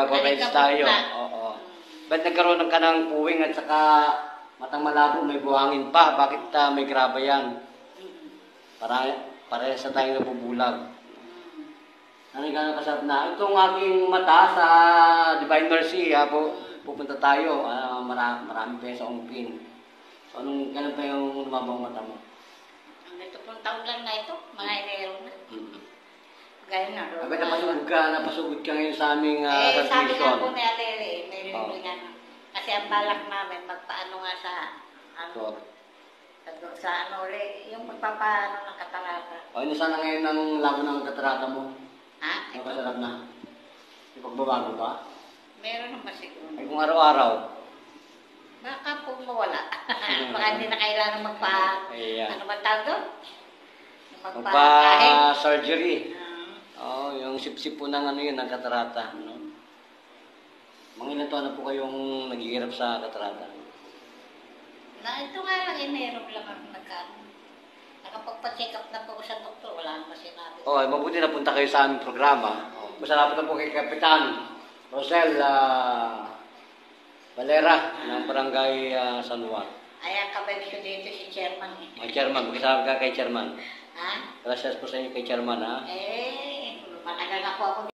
nagpa-coverage tayo. Oo. Ba't nagkaroon ka ng puwing at saka matang malabo, may buhangin pa? Bakit may graba yan? Para sa tayong nabubulag. Ano yung gano'ng kasarap na? Itong aking mata sa Divine Mercy, pupunta tayo. Marami pa sa ungpin. So, anong ganun pa yung lumabang mata mo? Ito pong taon lang na ito, mga inero na. Gano'n na. Abay, napasugod ka ngayon sa aming subscription. Sabi nga po ni Aleri, may rin nga. Kasi ang balak namin, magpaano nga sa yung magpapaano ng katarata. O, ano sana ngayon ang laban ng katarata mo? Ha? Ano kasarap na? May pagbabago ba? Meron naman siguro. Ay, kung araw-araw. Baka po mawala. Baka hindi na kailangan ano ba tawag doon? Magpa-surgery. Yung sip-sip po ng ng katarata. Mga ilan taon na po kayong naghihirap sa katarata? Ito nga lang, inero lang ako nakapagpa-check up na po sa doktor, wala naman sinabi. Mabuti na punta kayo sa aming programa. Masarap na po kay Kapitan Rosel Valera ng Barangay San Juan. Ayan, kababisyo dito si Chairman. Chairman, magkasama ka kay Chairman. Ha? Gracias po sa inyo kay Chairman, ha? Matagal na po ako